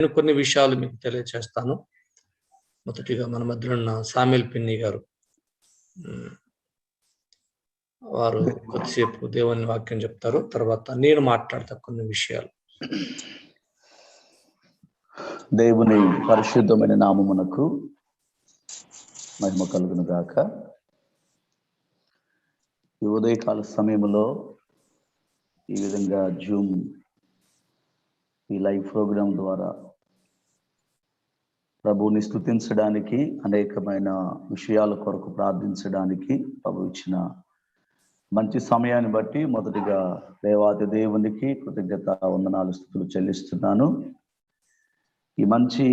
నేను కొన్ని విషయాలు మీకు తెలియచేస్తాను. మొదటిగా మన మధ్యలో ఉన్న సామ్యూల్ పిన్ని గారు, వారు కొద్దిసేపు దేవుని వాక్యం చెప్తారు. తర్వాత నేను మాట్లాడతా కొన్ని విషయాలు. దేవుని పరిశుద్ధమైన నామమునకు మహిమ కలుగును గాక. ఈ ఉదయకాల సమయంలో ఈ విధంగా జూమ్ ఈ లైవ్ ప్రోగ్రాం ద్వారా ప్రభువుని స్తుతించడానికి, అనేకమైన విషయాల కొరకు ప్రార్థించడానికి ప్రభు ఇచ్చిన మంచి సమయాన్ని బట్టి మొదటిగా దేవాది దేవునికి కృతజ్ఞత వందనాలు స్తుతులు చెల్లిస్తున్నాను. ఈ మంచి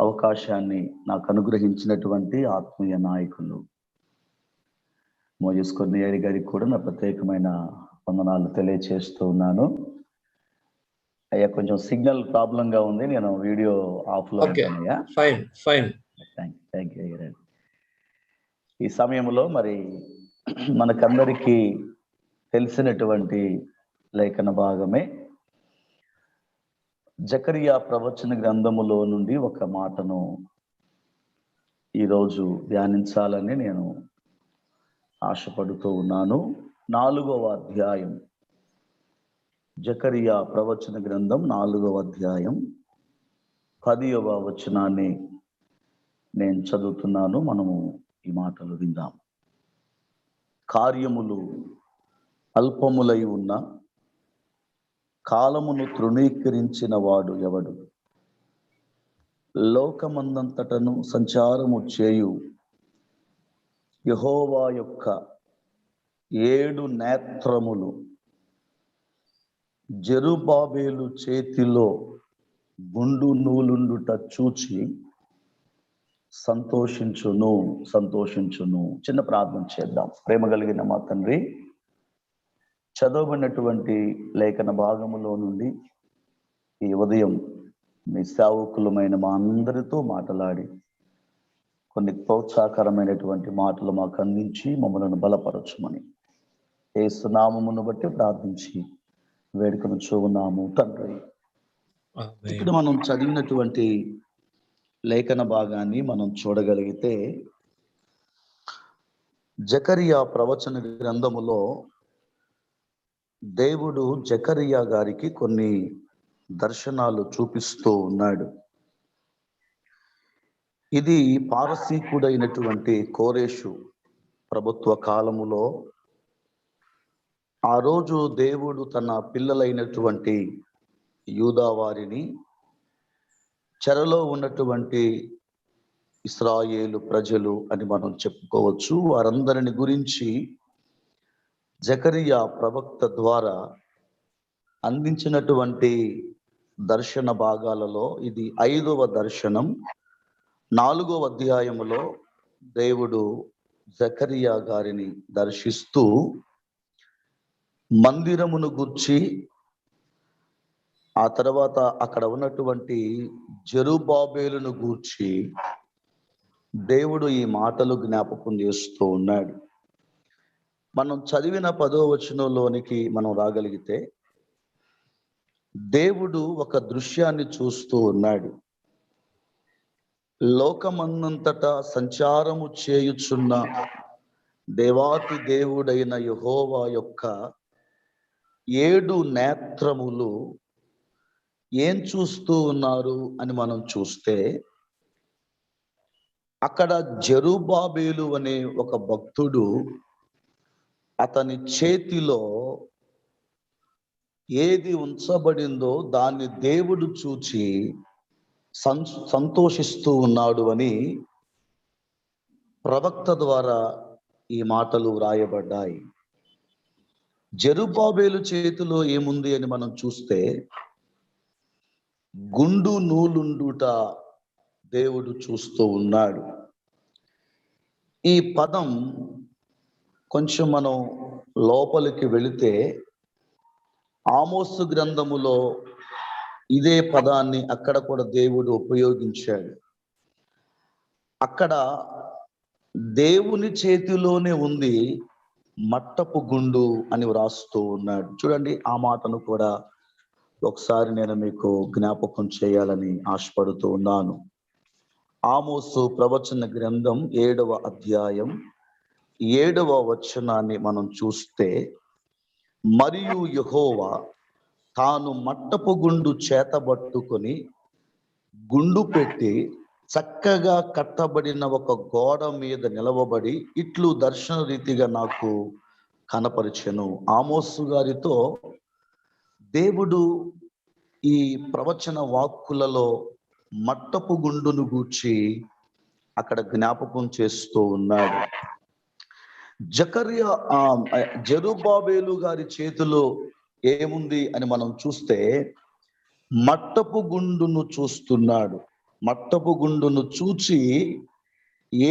అవకాశాన్ని నాకు అనుగ్రహించినటువంటి ఆత్మీయ నాయకులు మోజెస్ కొన్నియారి గారికి కూడా నా ప్రత్యేకమైన వందనాలు తెలియచేస్తూ ఉన్నాను. అయ్యా, కొంచెం సిగ్నల్ ప్రాబ్లంగా ఉంది, నేను వీడియో ఆఫ్లో ఉంటానయ్యా. థ్యాంక్ యూ అయ్యా. ఈ సమయంలో మరి మనకందరికీ తెలిసినటువంటి లేఖన భాగమే జకరియా ప్రవచన గ్రంథములో నుండి ఒక మాటను ఈరోజు ధ్యానించాలని నేను ఆశపడుతూ ఉన్నాను. 4వ అధ్యాయం, జకరియా ప్రవచన గ్రంథం 4వ అధ్యాయం 10వ వచనాన్ని నేను చదువుతున్నాను. మనము ఈ మాటలు విందాం. కార్యములు అల్పములై ఉన్న కాలమును తృణీకరించిన వాడు ఎవడు? లోకమందంతటను సంచారము చేయు యెహోవా యొక్క 7 నేత్రములు జెరుబ్బాబెలు చేతిలో గుండు నూలుండుట చూచి సంతోషించును. చిన్న ప్రార్థన చేద్దాం. ప్రేమ కలిగిన మా తండ్రి, చదవబడినటువంటి లేఖన భాగములో నుండి ఈ ఉదయం మీ సేవకులమైన మా అందరితో మాట్లాడి కొన్ని ప్రోత్సాహకరమైనటువంటి మాటలు మాకు అందించి మమ్మల్ని బలపరచుమని యేసు నామమును బట్టి ప్రార్థించి వేడుకను చూన్నాము తండ్రి. ఇక్కడ మనం చదివినటువంటి లేఖన భాగాన్ని మనం చూడగలిగితే, జకరియా ప్రవచన గ్రంథములో దేవుడు జకరియా గారికి కొన్ని దర్శనాలు చూపిస్తూ ఉన్నాడు. ఇది పారసీకుడైనటువంటి కోరేషు ప్రభుత్వ కాలములో ఆ రోజు దేవుడు తన పిల్లలైనటువంటి యూదా వారిని, చెరలో ఉన్నటువంటి ఇశ్రాయేలు ప్రజలు అని మనం చెప్పుకోవచ్చు, వారందరిని గురించి జకరియా ప్రవక్త ద్వారా అందించినటువంటి దర్శన భాగాలలో ఇది 5వ దర్శనం. 4వ అధ్యాయములో దేవుడు జకరియా గారిని దర్శిస్తూ మందిరమును గూర్చి, ఆ తర్వాత అక్కడ ఉన్నటువంటి జెరుబ్బాబెలును గూర్చి దేవుడు ఈ మాటలు జ్ఞాపకం చేస్తూ ఉన్నాడు. మనం చదివిన 10వ వచనంలోనికి మనం రాగలిగితే, దేవుడు ఒక దృశ్యాన్ని చూస్తూ ఉన్నాడు. లోకమందంతటా సంచారము చేయుచున్న దేవాతి దేవుడైన యెహోవా యొక్క 7 నేత్రములు ఏం చూస్తూ ఉన్నారు అని మనం చూస్తే, అక్కడ జెరుబ్బాబెలు అనే ఒక భక్తుడు, అతని చేతిలో ఏది ఉంచబడిందో దాన్ని దేవుడు చూచి సంతోషిస్తూ ఉన్నాడు అని ప్రవక్త ద్వారా ఈ మాటలు వ్రాయబడ్డాయి. జెరుబ్బాబెలు చేతిలో ఏముంది అని మనం చూస్తే, గుండు నూలుండుట దేవుడు చూస్తూ ఉన్నాడు. ఈ పదం కొంచెం మనం లోపలికి వెళితే, ఆమోసు గ్రంథములో ఇదే పదాన్ని అక్కడ కూడా దేవుడు ఉపయోగించాడు. అక్కడ దేవుని చేతిలోనే ఉంది మట్టపు గుండు అని వ్రాస్తూ ఉన్నాడు. చూడండి, ఆ మాటను కూడా ఒకసారి నేను మీకు జ్ఞాపకం చేయాలని ఆశపడుతూ ఉన్నాను. ఆమోసు ప్రవచన గ్రంథం 7వ అధ్యాయం 7వ వచనాన్ని మనం చూస్తే, మరియు యెహోవా తాను మట్టపు గుండు చేతబట్టుకొని గుండు పెట్టి చక్కగా కట్టబడిన ఒక గోడ మీద నిలవబడి ఇట్లు దర్శన రీతిగా నాకు కనపరిచెను. ఆమోసు గారితో దేవుడు ఈ ప్రవచన వాక్కులలో మట్టపు గుండును గూర్చి అక్కడ జ్ఞాపకం చేస్తూ ఉన్నాడు. జెరుబ్బాబేలు గారి చేతిలో ఏముంది అని మనం చూస్తే మట్టపు గుండును చూస్తున్నాడు. మట్టపు గుండును చూచి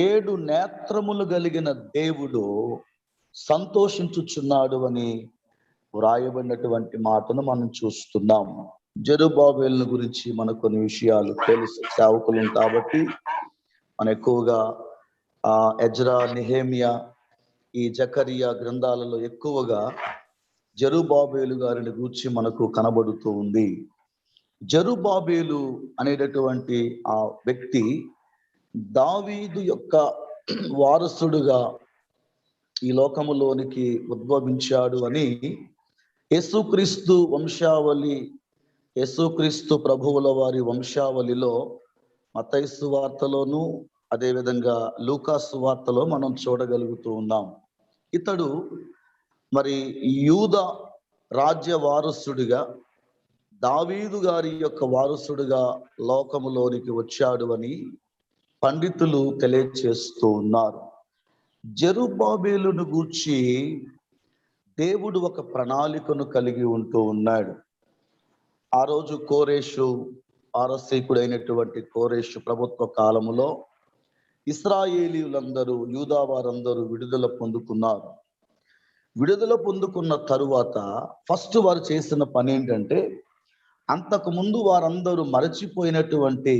7 నేత్రములు కలిగిన దేవుడు సంతోషించుచున్నాడు అని వ్రాయబడినటువంటి మాటను మనం చూస్తున్నాం. జెరుబ్బాబేలును గురించి మనకు కొన్ని విషయాలు తెలుసు, సేవకులు కాబట్టి మనం ఎక్కువగా ఎజ్రా, నెహెమియా, ఈ జకరియా గ్రంథాలలో ఎక్కువగా జెరుబ్బాబేలు గారిని గురించి మనకు కనబడుతూ ఉంది. జెరుబ్బాబేలు అనేటటువంటి ఆ వ్యక్తి దావీదు యొక్క వారసుడుగా ఈ లోకములోనికి ఉద్భవించాడు అని యేసుక్రీస్తు వంశావళి, యేసుక్రీస్తు ప్రభువుల వారి వంశావళిలో మత్తయి సువార్తలోను అదేవిధంగా లూకా సువార్తలో మనం చూడగలుగుతూ ఉన్నాం. ఇతడు మరి యూదా రాజ్య వారసుడిగా, దావీదు గారి యొక్క వారసుడిగా లోకములోనికి వచ్చాడు అని పండితులు తెలియచేస్తూ ఉన్నారు. జెరుబ్బాబేలును గూర్చి దేవుడు ఒక ప్రణాళికను కలిగి ఉంటూ ఉన్నాడు. ఆ రోజు కోరేషు, పారసీకుడైనటువంటి కోరేషు ప్రభుత్వ కాలములో ఇశ్రాయేలీయులందరూ, యూదా వారందరూ విడుదల పొందుకున్నారు. విడుదల పొందుకున్న తరువాత ఫస్ట్ వారు చేసిన పని ఏంటంటే, అంతకు ముందు వారందరూ మరచిపోయినటువంటి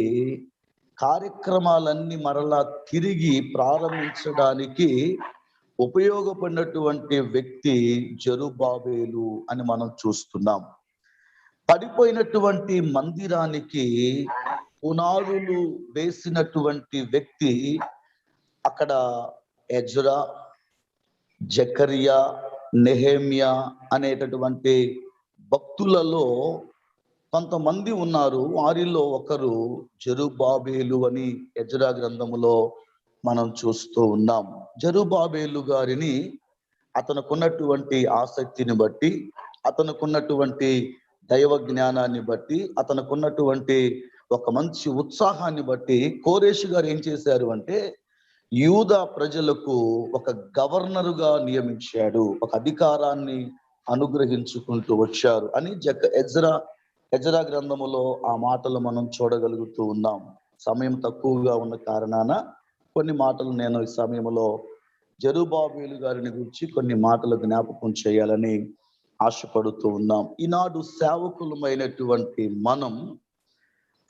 కార్యక్రమాలన్నీ మరలా తిరిగి ప్రారంభించడానికి ఉపయోగపడినటువంటి వ్యక్తి జెరుబ్బాబేలు అని మనం చూస్తున్నాం. పడిపోయినటువంటి మందిరానికి పునాదులు వేసినటువంటి వ్యక్తి అక్కడ ఎజ్రా, జకరియా, నెహెమియా అనేటటువంటి భక్తులలో కొంతమంది ఉన్నారు. వారిలో ఒకరు జెరుబ్బాబేలు అని ఎజ్రా గ్రంథములో మనం చూస్తూ ఉన్నాం. జెరుబ్బాబేలు గారిని అతనుకున్నటువంటి ఆసక్తిని బట్టి, అతనుకున్నటువంటి దైవ జ్ఞానాన్ని బట్టి, అతనుకున్నటువంటి ఒక మంచి ఉత్సాహాన్ని బట్టి కోరేషు గారు ఏం చేశారు అంటే, యూదా ప్రజలకు ఒక గవర్నరుగా నియమించాడు, ఒక అధికారాన్ని అనుగ్రహించుకుంటూ వచ్చారు అని ఎజ్రా గ్రంథములో ఆ మాటలు మనం చూడగలుగుతూ ఉన్నాం. సమయం తక్కువగా ఉన్న కారణాన కొన్ని మాటలు నేను ఈ సమయంలో జెరుబ్బాబేలు గారిని గురించి కొన్ని మాటలు జ్ఞాపకం చేయాలని ఆశపడుతూ ఉన్నాం. ఈనాడు సేవకులమైనటువంటి మనం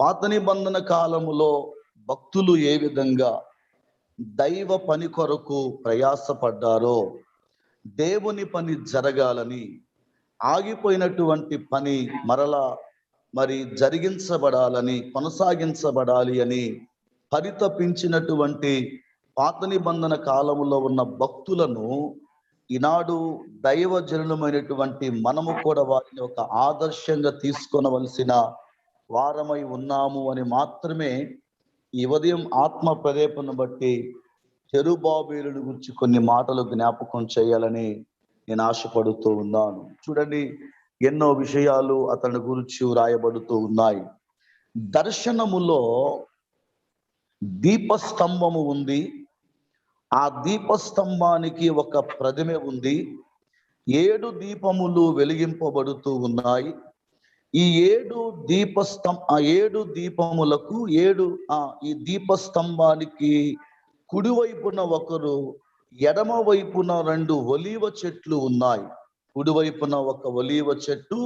పాత నిబంధన కాలములో భక్తులు ఏ విధంగా దైవ పని కొరకు ప్రయాసపడ్డారో, దేవుని పని జరగాలని, ఆగిపోయినటువంటి పని మరలా జరిగించబడాలని, కొనసాగించబడాలి అని పరితపించినటువంటి పాత నిబంధన కాలములో ఉన్న భక్తులను ఈనాడు దైవజనులమైనటువంటి మనము కూడా వారిని ఒక ఆదర్శంగా తీసుకొనవలసిన వారమై ఉన్నాము అని మాత్రమే ఈ ఉదయం ఆత్మ ప్రేరేపణను బట్టి జెరుబ్బాబేలును గురించి కొన్ని మాటలు జ్ఞాపకం చేయాలని నేను ఆశపడుతూ ఉన్నాను. చూడండి, ఎన్నో విషయాలు అతని గురించి వ్రాయబడుతూ ఉన్నాయి. దర్శనములో దీపస్తంభము ఉంది. ఆ దీపస్తంభానికి ఒక ప్రతిమ ఉంది. 7 దీపములు వెలిగింపబడుతూ ఉన్నాయి. ఈ 7 దీపములకు ఈ దీపస్తంభానికి కుడివైపున ఒకరు, ఎడమ వైపున 2 ఒలీవ చెట్లు ఉన్నాయి. కుడివైపున ఒక ఒలీవ చెట్టు,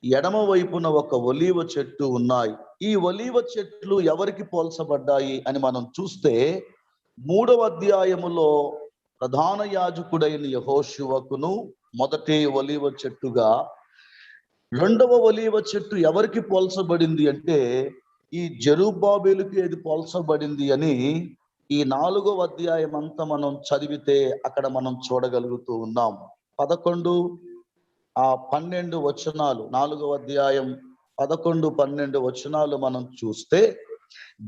ఎడమ వైపున ఒక ఒలీవ చెట్టు ఉన్నాయి. ఈ ఒలీవ చెట్లు ఎవరికి పోల్చబడ్డాయి అని మనం చూస్తే 3వ అధ్యాయములో ప్రధాన యాజకుడైన యెహోషువకును మొదటి ఒలీవ చెట్టుగా, రెండవ ఒలీవ చెట్టు ఎవరికి పోల్చబడింది అంటే ఈ జెరుబ్బాబెలుకి అది పోల్చబడింది అని ఈ 4వ అధ్యాయం అంతా మనం చదివితే అక్కడ మనం చూడగలుగుతూ ఉన్నాం. 11 12 వచనాలు, 4వ అధ్యాయం 11, 12 వచనాలు మనం చూస్తే,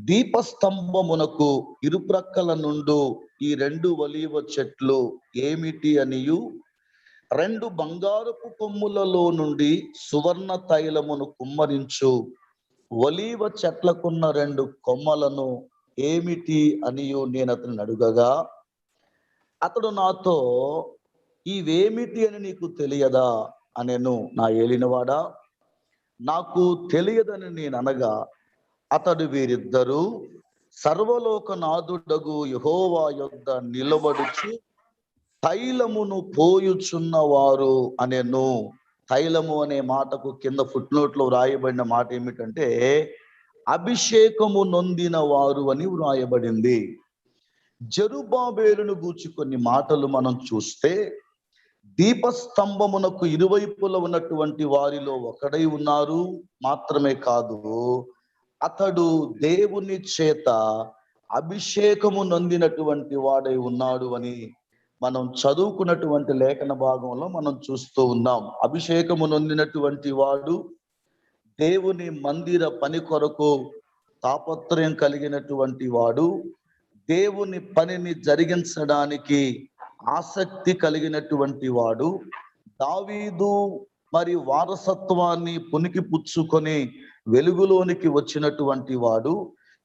దీపస్తంభమునకు ఇరుప్రక్కల నుండు ఈ 2 ఒలీవ చెట్లు ఏమిటి అనియు, 2 బంగారపు కొమ్ములలో నుండి సువర్ణ తైలమును కుమ్మరించు ఒలీవ చెట్లకున్న 2 కొమ్మలను ఏమిటి అనియు నేను అతన్ని అడుగగా, అతడు నాతో, ఇవేమిటి అని నీకు తెలియదా అనెను. నా ఏలినవాడా, నాకు తెలియదని నేను అనగా, అతడు, వీరిద్దరూ సర్వలోకనాథుడగు యెహోవా యొద్ద నిలబడుచు తైలమును పోయుచున్నవారు అనెను. తైలము అనే మాటకు కింద ఫుట్ నోట్ లో వ్రాయబడిన మాట ఏమిటంటే అభిషేకము నొందిన వారు అని వ్రాయబడింది. జెరుబ్బాబెలును గూర్చి కొన్ని మాటలు మనం చూస్తే, దీపస్తంభమునకు ఇరువైపులా ఉన్నటువంటి వారిలో ఒకడై ఉన్నారు మాత్రమే కాదు, అతడు దేవుని చేత అభిషేకము నొందినటువంటి వాడై ఉన్నాడు అని మనం చదువుకున్నటువంటి లేఖన భాగంలో మనం చూస్తూ ఉన్నాం. అభిషేకము నొందినటువంటి వాడు దేవుని మందిర పని కొరకు తాపత్రయం కలిగినటువంటి వాడు, దేవుని పనిని జరిగించడానికి ఆసక్తి కలిగినటువంటి వాడు, దావీదు మరి వారసత్వాన్ని పునికి పుచ్చుకొని వెలుగులోనికి వచ్చినటువంటి వాడు,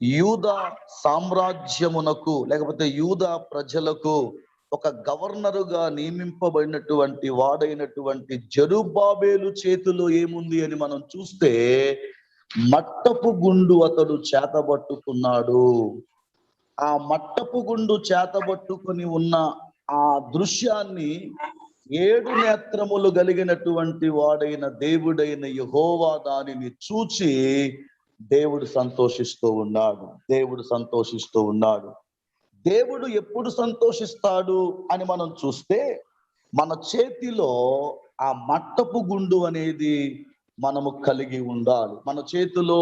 యూదా సామ్రాజ్యమునకు లేకపోతే యూదా ప్రజలకు ఒక గవర్నరుగా నియమింపబడినటువంటి వాడైనటువంటి జెరుబ్బాబెలు చేతిలో ఏముంది అని మనం చూస్తే, మట్టపు గుండు అతడు చేతబట్టుకున్నాడు. ఆ మట్టపు గుండు చేతబట్టుకుని ఉన్న ఆ దృశ్యాన్ని 7 నేత్రములు కలిగినటువంటి వాడైన దేవుడైన యెహోవా దానిని చూచి దేవుడు సంతోషిస్తూ ఉన్నాడు. దేవుడు సంతోషిస్తూ ఉన్నాడు. దేవుడు ఎప్పుడు సంతోషిస్తాడు అని మనం చూస్తే, మన చేతిలో ఆ మట్టపు గుండు అనేది మనము కలిగి ఉండాలి. మన చేతిలో,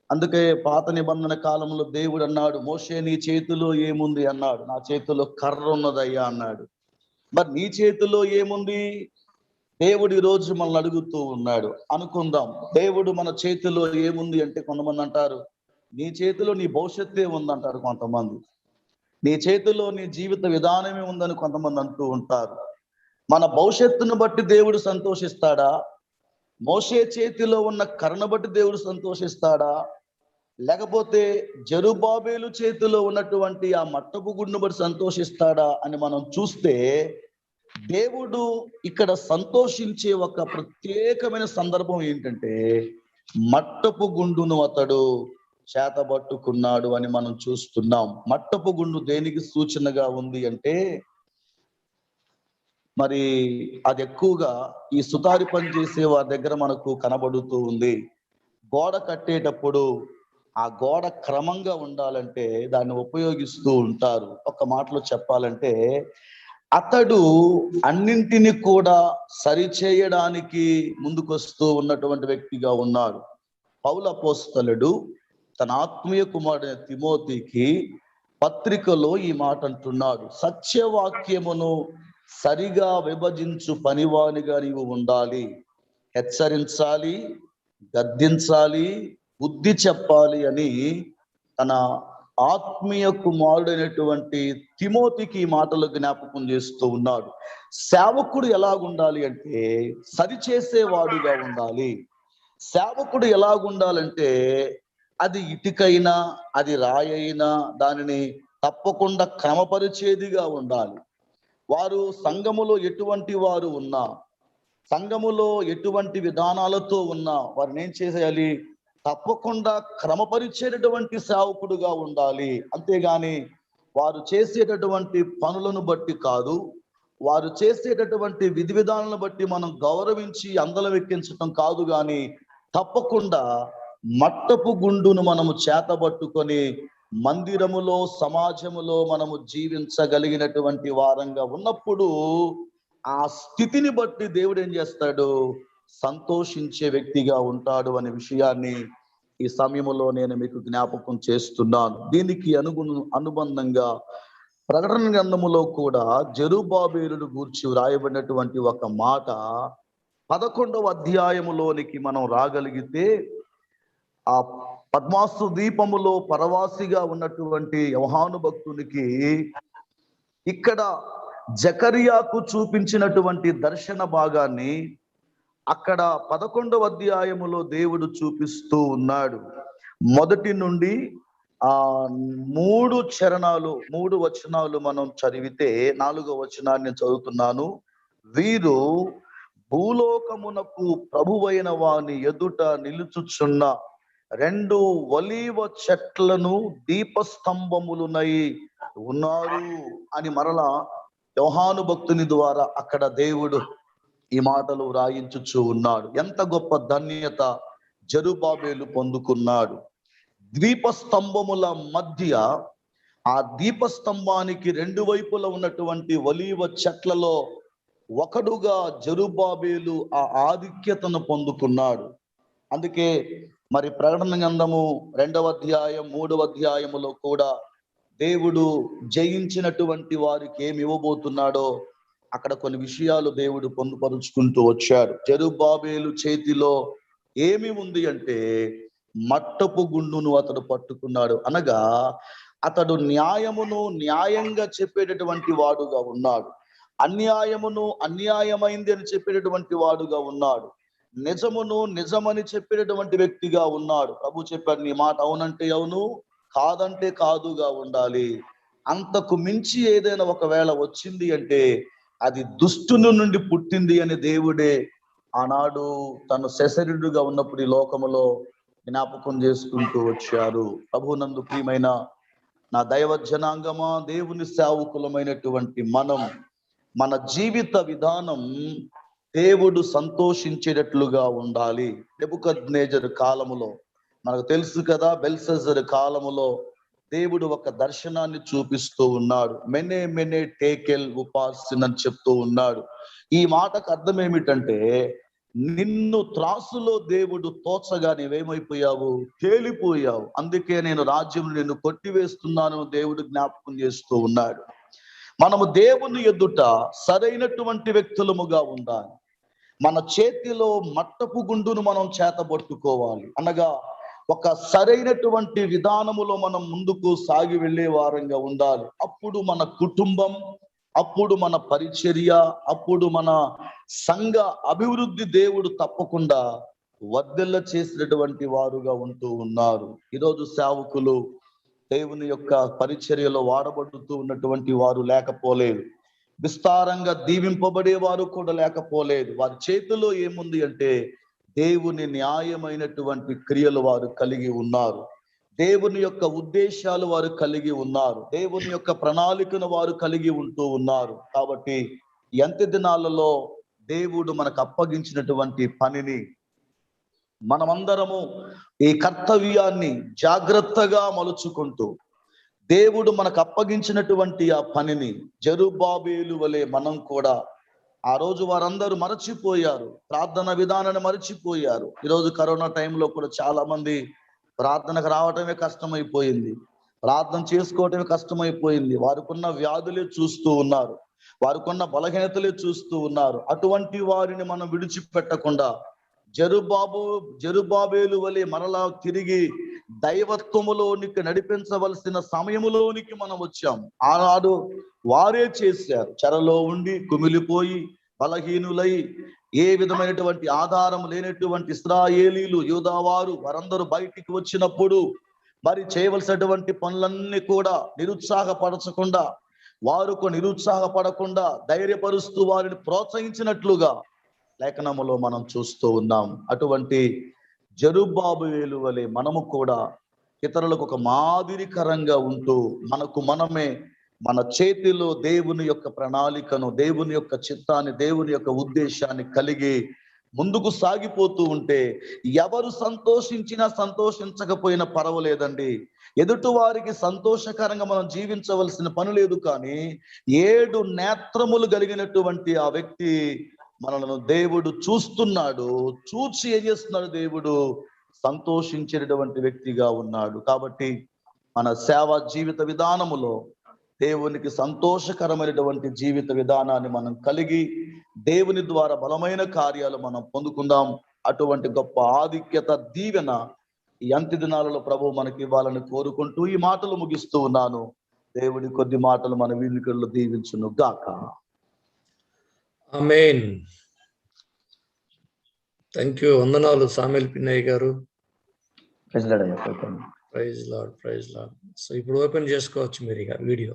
అందుకే పాత నిబంధన కాలంలో దేవుడు అన్నాడు, మోషే నీ చేతిలో ఏముంది అన్నాడు. నా చేతిలో కర్ర ఉన్నదయ్యా అన్నాడు. మరి నీ చేతిలో ఏముంది? దేవుడు ఈ రోజు మనల్ని అడుగుతూ ఉన్నాడు. అనుకుందాం, దేవుడు మన చేతిలో ఏముంది అంటే కొంతమంది అంటారు నీ చేతిలో నీ భవిష్యత్తే ఉందంటారు, కొంతమంది నీ చేతిలో నీ జీవిత విధానమే ఉందని కొంతమంది అంటూ ఉంటారు. మన భవిష్యత్తును బట్టి దేవుడు సంతోషిస్తాడా? మోషే చేతిలో ఉన్న కర్రను బట్టి దేవుడు సంతోషిస్తాడా? లేకపోతే జెరుబ్బాబెలు చేతిలో ఉన్నటువంటి ఆ మట్టపు గుండును బట్టి సంతోషిస్తాడా అని మనం చూస్తే, దేవుడు ఇక్కడ సంతోషించే ఒక ప్రత్యేకమైన సందర్భం ఏంటంటే, మట్టపు గుండును అతడు చేతబట్టుకున్నాడు అని మనం చూస్తున్నాం. మట్టపు గుండు దేనికి సూచనగా ఉంది అంటే, మరి అది ఎక్కువగా ఈ సుతారి పని చేసే వారి దగ్గర మనకు కనబడుతూ ఉంది. గోడ కట్టేటప్పుడు ఆ గోడ క్రమంగా ఉండాలంటే దాన్ని ఉపయోగిస్తూ ఉంటారు. ఒక మాటలో చెప్పాలంటే, అతడు అన్నింటినీ కూడా సరిచేయడానికి ముందుకొస్తూ ఉన్నటువంటి వ్యక్తిగా ఉన్నాడు. పౌలు అపోస్తలుడు తన ఆత్మీయ కుమారుడైన తిమోతికి పత్రికలో ఈ మాట అంటున్నాడు, సత్యవాక్యమును సరిగా విభజించు పనివానిగా నీవు ఉండాలి, హెచ్చరించాలి, గద్దించాలి, బుద్ధి చెప్పాలి అని తన ఆత్మీయ కుమారుడైనటువంటి తిమోతికి ఈ మాటలు జ్ఞాపకం చేస్తూ ఉన్నాడు. సేవకుడు ఎలాగుండాలి అంటే సరిచేసేవాడుగా ఉండాలి. సేవకుడు ఎలాగుండాలంటే అది ఇటుకైనా అది రాయైనా దానిని తప్పకుండా క్రమపరిచేదిగా ఉండాలి. వారు సంఘములో ఎటువంటి వారు ఉన్నా, సంఘములో ఎటువంటి విధానాలతో ఉన్నా వారిని ఏం చేసేయాలి? తప్పకుండా క్రమపరిచేటటువంటి సేవకుడుగా ఉండాలి. అంతేగాని వారు చేసేటటువంటి పనులను బట్టి కాదు, వారు చేసేటటువంటి విధి విధానాలను బట్టి మనం గౌరవించి అందలం ఎక్కించటం కాదు, కానీ తప్పకుండా మట్టపు గుండును మనము చేతబట్టుకొని మందిరములో సమాజములో మనము జీవించగలిగినటువంటి వారంగా ఉన్నప్పుడు ఆ స్థితిని బట్టి దేవుడు ఏం చేస్తాడు? సంతోషించే వ్యక్తిగా ఉంటాడు అనే విషయాన్ని ఈ సమయంలో నేను మీకు జ్ఞాపకం చేస్తున్నాను. దీనికి అనుబంధంగా ప్రకటన గ్రంథములో కూడా జెరుబ్బాబెలును గూర్చి వ్రాయబడినటువంటి ఒక మాట 11వ అధ్యాయములోనికి మనం రాగలిగితే, ఆ పద్మాసు ద్వీపములో పరవాసిగా ఉన్నటువంటి యోహాను భక్తునికి ఇక్కడ జకర్యాకు చూపించినటువంటి దర్శన భాగాన్ని అక్కడ 11వ అధ్యాయములో దేవుడు చూపిస్తూ ఉన్నాడు. మొదటి నుండి 3 వచనాలు మనం చదివితే 4వ వచనాన్ని చదువుతున్నాను. వీరు భూలోకమునకు ప్రభువైన వాని ఎదుట నిలుచుచున్న 2 ఒలీవ చెట్లను దీపస్తంభములునై ఉన్నారు అని మరలా యోహాను భక్తుని ద్వారా అక్కడ దేవుడు ఈ మాటలు వ్రాయించుచూ ఉన్నాడు. ఎంత గొప్ప ధన్యత జెరుబ్బాబెలు పొందుకున్నాడు. ద్వీపస్తంభముల మధ్య, ఆ దీపస్తంభానికి 2 వైపులా ఉన్నటువంటి ఒలీవ చెట్లలో ఒకడుగా జెరుబ్బాబెలు ఆ ఆధిక్యతను పొందుకున్నాడు. అందుకే మరి ప్రకటన గ్రంథము 2వ అధ్యాయం 3వ అధ్యాయములో కూడా దేవుడు జయించినటువంటి వారికి ఏమి ఇవ్వబోతున్నాడో అక్కడ కొన్ని విషయాలు దేవుడు పొందుపరుచుకుంటూ వచ్చాడు. జెరుబ్బాబెలు చేతిలో ఏమి ఉంది అంటే మట్టపు గుండును అతడు పట్టుకున్నాడు. అనగా అతడు న్యాయంగా చెప్పేటటువంటి వాడుగా ఉన్నాడు. అన్యాయమును అన్యాయమైంది అని చెప్పేటటువంటి వాడుగా ఉన్నాడు. నిజమని చెప్పేటటువంటి వ్యక్తిగా ఉన్నాడు. ప్రభు చెప్పాడు, నీ మాట అవునంటే అవును, కాదంటే కాదుగా ఉండాలి. అంతకు మించి ఏదైనా ఒకవేళ వచ్చింది అంటే అది దుష్టుని నుండి పుట్టింది అని దేవుడే ఆనాడు తను శశరుడుగా ఉన్నప్పుడు ఈ లోకములో జ్ఞాపకం చేసుకుంటూ వచ్చారు. ప్రభునందు ప్రియమైన నా దైవ జనాంగమా, దేవుని సేవకులమైనటువంటి మన జీవిత విధానం దేవుడు సంతోషించేటట్లుగా ఉండాలి. నెబుకద్నెజరు కాలములో మనకు తెలుసు కదా, బెల్షస్సరు కాలములో దేవుడు ఒక దర్శనాన్ని చూపిస్తూ ఉన్నాడు. మెనే టేకెల్ ఉపాసిన్ అని చెప్తూ ఉన్నాడు. ఈ మాటకు అర్థం ఏమిటంటే, నిన్ను త్రాసులో దేవుడు తోచగా నీవేమైపోయావు, తేలిపోయావు. అందుకే నేను రాజ్యం నిన్ను కొట్టివేస్తున్నాను దేవుడు జ్ఞాపకం చేస్తూ ఉన్నాడు. మనము దేవుని ఎదుట సరైనటువంటి వ్యక్తులముగా ఉండాలి. మన చేతిలో మట్టపు గుండును మనం చేతబట్టుకోవాలి. అనగా ఒక సరైనటువంటి విధానములో మనం ముందుకు సాగి వెళ్ళే వారంగా ఉండాలి. అప్పుడు మన కుటుంబం, అప్పుడు మన పరిచర్య, అప్పుడు మన సంఘ అభివృద్ధి దేవుడు తప్పకుండా వర్ధిల్ల చేసినటువంటి వారుగా ఉంటూ ఉన్నారు. ఈరోజు సేవకులు దేవుని యొక్క పరిచర్యలో వాడబడుతూ ఉన్నటువంటి వారు లేకపోలేదు. విస్తారంగా దీవింపబడే వారు కూడా లేకపోలేదు. వారి చేతిలో ఏముంది అంటే దేవుని న్యాయమైనటువంటి క్రియలు వారు కలిగి ఉన్నారు. దేవుని యొక్క ఉద్దేశాలు వారు కలిగి ఉన్నారు. దేవుని యొక్క ప్రణాళికను వారు కలిగి ఉంటూ ఉన్నారు. కాబట్టి ఎంత దినాలలో దేవుడు మనకు అప్పగించినటువంటి పనిని మనమందరము ఈ కర్తవ్యాన్ని జాగ్రత్తగా మలుచుకుంటూ దేవుడు మనకు అప్పగించినటువంటి ఆ పనిని జెరుబ్బాబెలు వలె మనం కూడా, ఆ రోజు వారందరూ మరచిపోయారు, ప్రార్థన విధానాన్ని మరచిపోయారు. ఈరోజు కరోనా టైంలో కూడా చాలా మంది ప్రార్థనకు రావటమే కష్టమైపోయింది, ప్రార్థన చేసుకోవటమే కష్టమైపోయింది. వారికున్న వ్యాధులే చూస్తూ ఉన్నారు, వారికున్న బలహీనతలే చూస్తూ ఉన్నారు. అటువంటి వారిని మనం విడిచిపెట్టకుండా జెరుబ్బాబెలు వలె మరలా తిరిగి దైవత్వములోనికి నడిపించవలసిన సమయములోనికి మనం వచ్చాం. ఆనాడు వారే చేశారు. చెరలో ఉండి కుమిలిపోయి బలహీనులై ఏ విధమైనటువంటి ఆధారం లేనటువంటి ఇశ్రాయేలీలు, యూదావారు వారందరూ బయటికి వచ్చినప్పుడు మరి చేయవలసినటువంటి పనులన్నీ కూడా నిరుత్సాహపరచకుండా, వారు నిరుత్సాహపడకుండా ధైర్యపరుస్తూ వారిని ప్రోత్సహించినట్లుగా లేఖనములో మనం చూస్తూ ఉన్నాం. అటువంటి జెరుబ్బాబెలు వలె మనము కూడా ఇతరులకు ఒక మాదిరికరంగా ఉంటూ మనకు మనమే మన చేతిలో దేవుని యొక్క ప్రణాళికను, దేవుని యొక్క చిత్తాన్ని, దేవుని యొక్క ఉద్దేశాన్ని కలిగి ముందుకు సాగిపోతూ ఉంటే ఎవరు సంతోషించినా సంతోషించకపోయినా పర్వాలేదండి. ఎదుటి వారికి సంతోషకరంగా మనం జీవించవలసిన పని లేదు. కానీ 7 నేత్రములు కలిగినటువంటి ఆ వ్యక్తి మనలను దేవుడు చూస్తున్నాడు. చూసి ఏం చేస్తున్నాడు? దేవుడు సంతోషించేటటువంటి వ్యక్తిగా ఉన్నాడు. కాబట్టి మన సేవ జీవిత విధానములో దేవునికి సంతోషకరమైనటువంటి జీవిత విధానాన్ని మనం కలిగి దేవుని ద్వారా బలమైన కార్యాలు మనం పొందుకుందాం. అటువంటి గొప్ప ఆధిక్యత దీవెన ఈ అంత్య దినాలలో ప్రభు మనకి ఇవ్వాలని కోరుకుంటూ ఈ మాటలు ముగిస్తూ ఉన్నాను. దేవుడి కొద్ది మాటలు మన వీళ్ళలో దీవించును గాక. ఆమేన్. Thank you. వందనాలు సామెల్ పిన్నయ్య గారు. Praise Lord, praise Lord. So ఇప్పుడు ఓపెన్ చేసుకోవచ్చు మీరు ఇక వీడియో.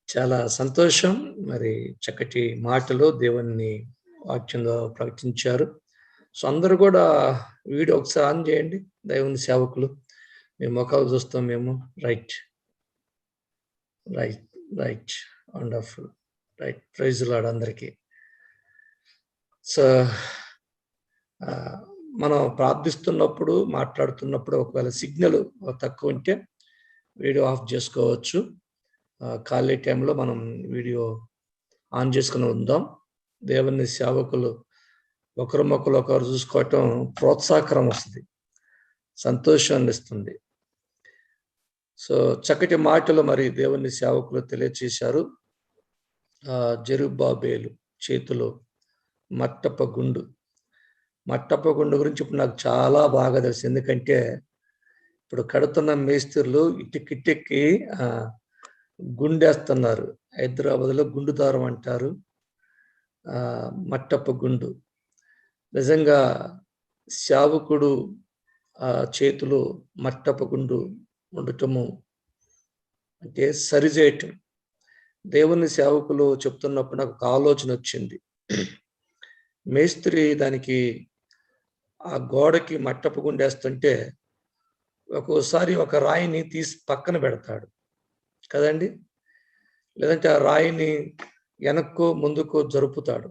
చాలా సంతోషం. మరి చక్కటి మాటలు దేవుని వాక్యంలో ప్రకటించారు. సో అందరూ కూడా వీడియో ఒకసారి ఆన్ చేయండి. దేవుని సేవకులు మీ ముఖాలు చూస్తాం మేము. Right right right wonderful. Right. Praise Lord అందరికీ. సో మనం ప్రార్థిస్తున్నప్పుడు మాట్లాడుతున్నప్పుడు ఒకవేళ సిగ్నల్ తక్కువ ఉంటే వీడియో ఆఫ్ చేసుకోవచ్చు. ఖాళీ టైంలో మనం వీడియో ఆన్ చేసుకుని ఉందాం. దేవుని సేవకులు ఒకరు చూసుకోవటం ప్రోత్సాహకరం వస్తుంది, సంతోషాన్ని ఇస్తుంది. సో చక్కటి మాటలు మరి దేవుని సేవకులు తెలియచేశారు. జెరుబ్బాబేలు చేతిలో మట్టప్ప గుండు గురించి ఇప్పుడు నాకు చాలా బాగా తెలుసు. ఎందుకంటే ఇప్పుడు కడుతున్న మేస్త్రులు ఇటుకిట్టెక్కి గుండేస్తున్నారు. హైదరాబాద్లో గుండు దారం అంటారు, మట్టప్ప గుండు. నిజంగా సేవకుడు చేతిలో మట్టప్ప గుండు ఉండటము అంటే సరిచేయటం. దేవుని సేవకులు చెప్తున్నప్పుడు నాకు ఒక ఆలోచన వచ్చింది. మేస్త్రి దానికి ఆ గోడకి మట్టప్ప గుండేస్తుంటే ఒక్కోసారి ఒక రాయిని తీసి పక్కన పెడతాడు కదండి, లేదంటే ఆ రాయిని వెనక్కో ముందుకో జరుపుతాడు.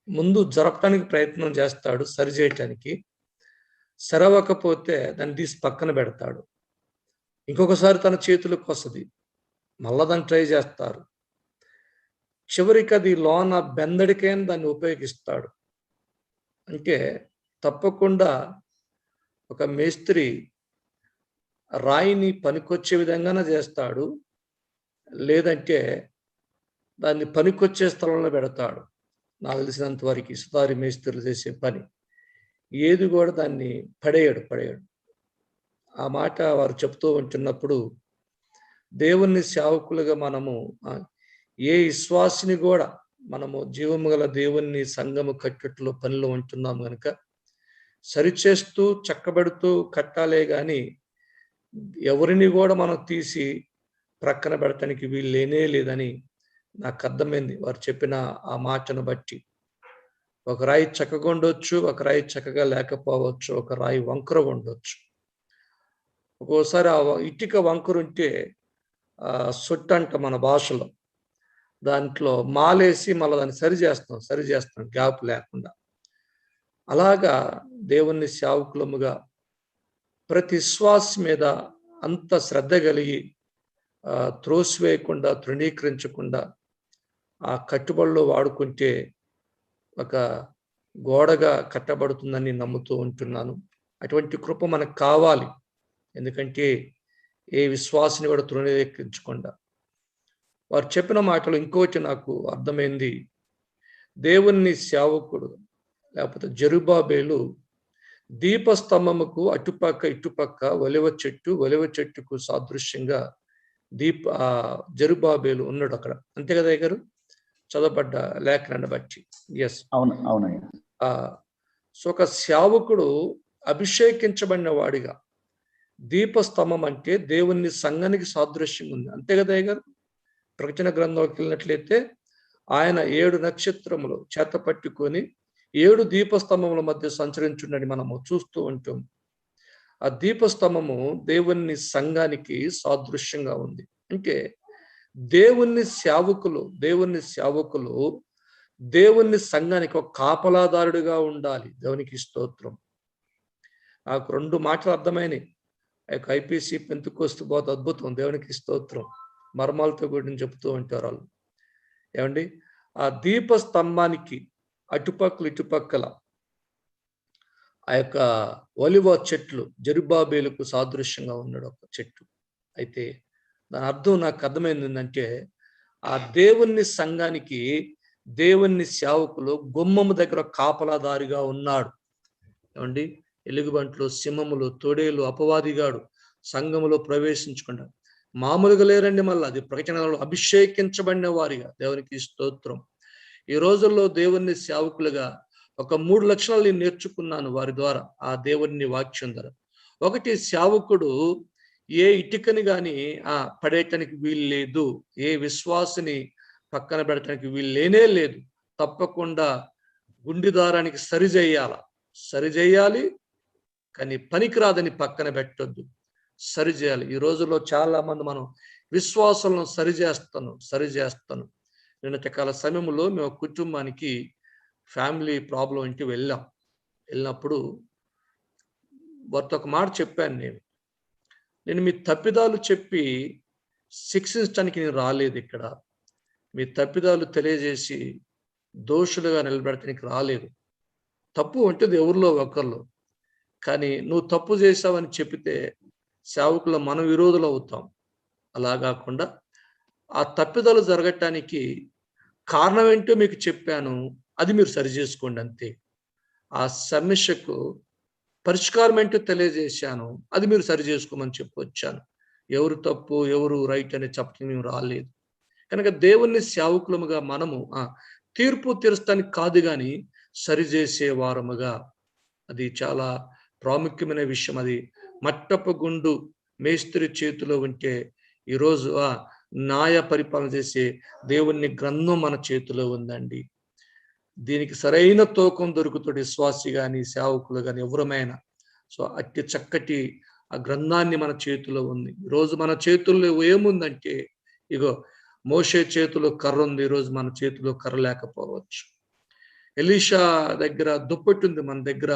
ముందు జరపడానికి ప్రయత్నం చేస్తాడు, సరిచేయటానికి. సరవకపోతే దాన్ని తీసి పక్కన పెడతాడు. ఇంకొకసారి తన చేతులకు వస్తుంది, మళ్ళా దాన్ని ట్రై చేస్తారు. చివరికి అది లోన బెందడికైనా దాన్ని ఉపయోగిస్తాడు. అంటే తప్పకుండా ఒక మేస్త్రి రాయిని పనికొచ్చే విధంగానే చేస్తాడు, లేదంటే దాన్ని పనికొచ్చే స్థలంలో పెడతాడు. నాకు తెలిసినంత వరకు సుతారి మేస్త్రులు చేసే పని ఏది కూడా దాన్ని పడేయడు. ఆ మాట వారు చెప్తూ ఉంటున్నప్పుడు దేవుని సేవకులుగా మనము ఏ విశ్వాసిని కూడా మనము జీవము గల దేవుని సంఘము కట్టట్లో పనిలో ఉంటున్నాము కనుక సరిచేస్తూ చక్కబెడుతూ కట్టాలే కానీ ఎవరిని కూడా మనం తీసి ప్రక్కన పెడటానికి వీలు లేనే లేదని నాకు అర్థమైంది వారు చెప్పిన ఆ మాటను బట్టి. ఒక రాయి చక్కగా ఉండొచ్చు, ఒక రాయి చక్కగా లేకపోవచ్చు, ఒక రాయి వంకర ఉండొచ్చు. ఒక్కోసారి ఆ ఇటుక వంకరుంటే సొట్టు అంట మన భాషలో, దాంట్లో మాలేసి మళ్ళీ దాన్ని సరి చేస్తాం గ్యాప్ లేకుండా. అలాగా దేవుని సేవకులముగా ప్రతి శ్వాస మీద అంత శ్రద్ధ కలిగి త్రోసివేయకుండా తృణీకరించకుండా ఆ కట్టుబడిలో వాడుకుంటే ఒక గోడగా కట్టబడుతుందని నమ్ముతూ ఉంటున్నాను. అటువంటి కృప మనకు కావాలి. ఎందుకంటే ఏ విశ్వాసిని కూడా తృణీకరించకుండా. వారు చెప్పిన మాటలు ఇంకోటి నాకు అర్థమైంది. దేవుని సేవకుడు లేకపోతే జెరుబ్బాబేలు దీపస్తంభముకు అటుపక్క ఇటుపక్క ఒలివ చెట్టుకు సాదృశ్యంగా జెరుబ్బాబేలు ఉన్నాడు అక్కడ. అంతే కదా గారు చదవబడ్డ లేఖనాన్ని బట్టి. ఎస్, అవునయ్యా. సో ఒక సేవకుడు అభిషేకించబడిన వాడిగా, దీపస్తంభం అంటే దేవుని సంఘానికి సాదృశ్యంగా ఉంది. అంతే కదా గారు. ప్రకటన గ్రంథంలోకి వెళ్ళినట్లయితే ఆయన 7 నక్షత్రములు చేత పట్టుకొని 7 దీపస్తంభముల మధ్య సంచరించుండని మనము చూస్తూ ఉంటాం. ఆ దీపస్తంభము దేవుని సంఘానికి సాదృశ్యంగా ఉంది. అంటే దేవుని సేవకులు దేవుని సంఘానికి ఒక కాపలాదారుడిగా ఉండాలి. దేవునికి స్తోత్రం. నాకు 2 మాటలు అర్థమైనాయి. ఐపీసీ పెంతుకోస్తు పోతే అద్భుతం. దేవునికి స్తోత్రం. మర్మాలతో కూడిన చెప్తూ ఉంటారు వాళ్ళు. ఏమండి, ఆ దీపస్తంభానికి అటుపక్కల ఇటుపక్కల ఆ యొక్క ఒలివ చెట్లు జెరుబ్బాబేలుకు సాదృశ్యంగా ఉన్నాడు ఒక చెట్టు. అయితే దాని అర్థం నాకు అర్థమైంది ఏంటంటే, ఆ దేవుని సంఘానికి దేవుని సేవకులు గుమ్మము దగ్గర కాపలాదారిగా ఉన్నాడు. ఏమండి, ఎలుగుబంట్లు, సింహములు, తొడేలు, అపవాదిగాడు సంఘములో ప్రవేశించకుండా మామూలుగా లేరండి. మళ్ళీ అది ప్రకటనలో అభిషేకించబడిన వారిగా, దేవునికి స్తోత్రం. ఈ రోజుల్లో దేవుని సేవకులుగా ఒక 3 లక్షణాలు నేను నేర్చుకున్నాను వారి ద్వారా, ఆ దేవుని వాక్యం ద్వారా. ఒకటి, సేవకుడు ఏ ఇటుకని గాని పడేయటానికి వీలు లేదు, ఏ విశ్వాసని పక్కన పెడటానికి వీలు లేనే లేదు. తప్పకుండా గుండిదారానికి సరిచేయాలి, కానీ పనికిరాదని పక్కన పెట్టొద్దు, సరిచేయాలి. ఈ రోజుల్లో చాలా మంది మనం విశ్వాసాలను సరిచేస్తాను. నిన్నటి కాల సమయంలో మేము కుటుంబానికి ఫ్యామిలీ ప్రాబ్లం ఇంటి వెళ్ళినప్పుడు వారితో ఒక మాట చెప్పాను. నేను మీ తప్పిదాలు చెప్పి శిక్షించడానికి నేను రాలేదు, ఇక్కడ మీ తప్పిదాలు తెలియజేసి దోషులుగా నిలబెడటానికి రాలేదు. తప్పు ఉంటుంది ఎవరిలో ఒకరిలో, కానీ నువ్వు తప్పు చేశావని చెప్పితే సేవకులు మనం విరోధులు అవుతాం. అలా కాకుండా ఆ తప్పిదాలు జరగటానికి కారణం ఏంటో మీకు చెప్పాను, అది మీరు సరి చేసుకోండి అంతే. ఆ సమస్యకు పరిష్కారం ఏంటో తెలియజేశాను, అది మీరు సరి చేసుకోమని చెప్పొచ్చాను. ఎవరు తప్పు ఎవరు రైట్ అని చెప్పడం మేము రాలేదు. కనుక దేవుని సేవకులముగా మనము తీర్పు తీర్చడానికి కాదు కానీ సరిచేసే వారముగా, అది చాలా ప్రాముఖ్యమైన విషయం. అది మట్టపు గుండు మేస్త్రి చేతిలో ఉంటే ఈరోజు న్యాయ పరిపాలన చేసే దేవుని గ్రంథం మన చేతిలో ఉందండి. దీనికి సరైన తూకం దొరుకుతుంది విశ్వాసి కానీ సేవకులు కానీ ఎవరమైనా. సో అట్టి చక్కటి ఆ గ్రంథాన్ని మన చేతిలో ఉంది. ఈరోజు మన చేతుల్లో ఏముందంటే, ఇగో మోషే చేతిలో కర్ర ఉంది, ఈరోజు మన చేతిలో కర్ర లేకపోవచ్చు. ఎలీషా దగ్గర దుప్పటి ఉంది, మన దగ్గర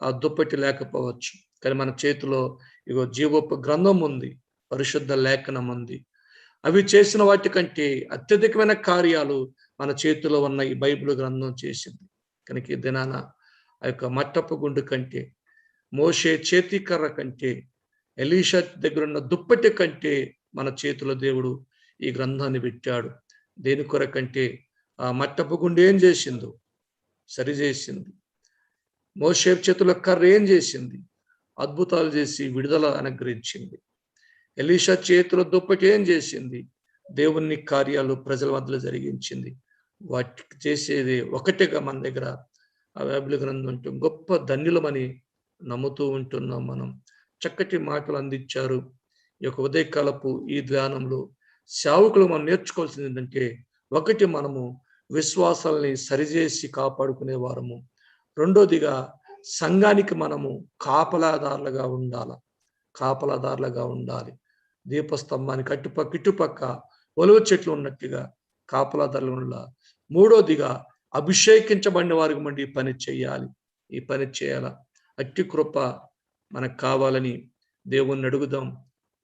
ఆ దుప్పటి లేకపోవచ్చు. కానీ మన చేతిలో ఇగో జీవోప గ్రంథం ఉంది, పరిశుద్ధ లేఖనం ఉంది. అవి చేసిన వాటికంటే అత్యధికమైన కార్యాలు మన చేతిలో ఉన్న ఈ బైబిల్ గ్రంథం చేసింది. కనుక ఈ దినాన ఆ యొక్క మట్టపు గుండు కంటే, మోషే చేతి కర్ర కంటే, ఎలీషా దగ్గర ఉన్న దుప్పటి కంటే మన చేతిలో దేవుడు ఈ గ్రంథాన్ని పెట్టాడు. దేని కొరకంటే ఆ మట్టపు గుండు ఏం చేసిందో సరిచేసింది. మోషే చేతిలో కర్ర ఏం చేసింది? అద్భుతాలు చేసి విడుదల అనుగ్రహించింది. ఎలీషా చేతిలో దుప్పటి ఏం చేసింది? దేవుని కార్యాలు ప్రజల మధ్యలో జరిగించింది. వాటికి చేసేది ఒకటిగా మన దగ్గర ఆ బైబిల్ గ్రంథం ఉంటే గొప్ప ధన్యులమని నమ్ముతూ ఉంటున్నాం. మనం చక్కటి మాటలు అందించారు. ఈ యొక్క ఉదయకాలపు ఈ ధ్యానంలో సేవకులు మనం నేర్చుకోవాల్సింది ఏంటంటే, ఒకటి, మనము విశ్వాసాలని సరిచేసి కాపాడుకునే వారము. రెండోదిగా, సంఘానికి మనము కాపలాదారులుగా ఉండాలి. దీపస్తంభానికి ఇటుపక్క ఒలువ చెట్లు ఉన్నట్టుగా కాపలాదారులు ఉండాలి. మూడోదిగా, అభిషేకించబడిన వారికి మండి ఈ పని చేయాల. అట్టి కృప మనకు కావాలని దేవుణ్ణి అడుగుదాం.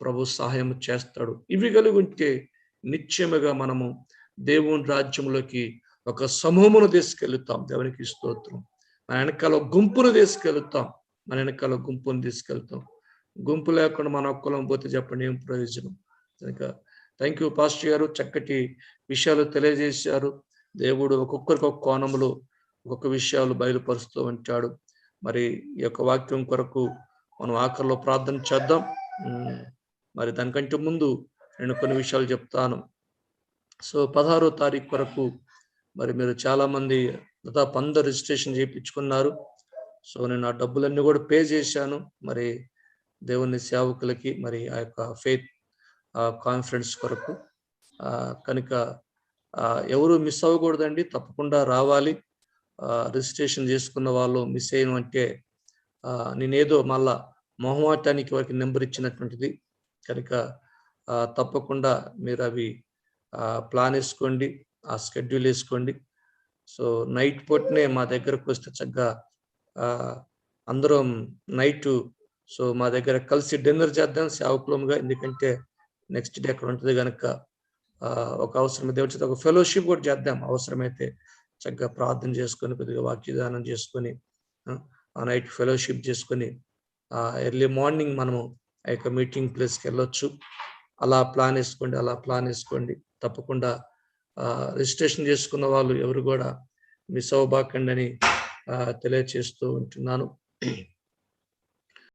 ప్రభు సహాయం చేస్తాడు. ఇవి కలిగి ఉంటే నిశ్చయముగా మనము దేవుని రాజ్యంలోకి ఒక సమూహమును తీసుకెళ్తాం. దేవునికి స్తోత్రం. మన వెనకాల గుంపును తీసుకెళ్తాం. గుంపు లేకుండా మన ఒక్కలం పోతే చెప్పండి ఏం ప్రయోజనం? కనుక థ్యాంక్ యూ పాస్టర్ గారు, చక్కటి విషయాలు తెలియజేశారు. దేవుడు ఒక్కొక్కరికి ఒక కోణంలో ఒక్కొక్క విషయాలు బయలుపరుస్తూ ఉంటాడు. మరి ఈ యొక్క వాక్యం కొరకు మనం ఆఖరిలో ప్రార్థన చేద్దాం. మరి దానికంటే ముందు నేను కొన్ని విషయాలు చెప్తాను. సో 16వ తారీఖు వరకు మరి మీరు చాలా మంది దాదాపు అందరూ రిజిస్ట్రేషన్ చేయించుకున్నారు. సో నేను ఆ డబ్బులన్నీ కూడా పే చేశాను. మరి దేవుని సేవకులకి, మరి ఆ యొక్క ఫెయిత్ కాన్ఫరెన్స్ కొరకు. కనుక ఎవరు మిస్ అవ్వకూడదండి, తప్పకుండా రావాలి. రిజిస్ట్రేషన్ చేసుకున్న వాళ్ళు మిస్ అయ్యను అంటే నేనేదో మళ్ళా మొహమాటానికి వారికి నెంబర్ ఇచ్చినటువంటిది. కనుక తప్పకుండా మీరు అవి ప్లాన్ వేసుకోండి, ఆ షెడ్యూల్ వేసుకోండి. సో నైట్ పూటనే మా దగ్గరకు వస్తే చక్కగా అందరం నైట్ సో మా దగ్గర కలిసి డిన్నర్ చేద్దాం సేవకులంగా. ఎందుకంటే నెక్స్ట్ డే అక్కడ ఉంటుంది కనుక ఒక అవసరం దేవచేత ఒక ఫెలోషిప్ కూడా చేద్దాం. అవసరమైతే చక్కగా ప్రార్థన చేసుకొని, కొద్దిగా వాక్యదానం చేసుకొని, ఆ నైట్ ఫెలోషిప్ చేసుకొని, ఎర్లీ మార్నింగ్ మనము ఆ యొక్క మీటింగ్ ప్లేస్కి వెళ్ళొచ్చు. అలా ప్లాన్ వేసుకోండి. తప్పకుండా రిజిస్ట్రేషన్ చేసుకున్న వాళ్ళు ఎవరు కూడా మిస్ అవ్వబాకండి అని తెలియచేస్తూ ఉంటున్నాను.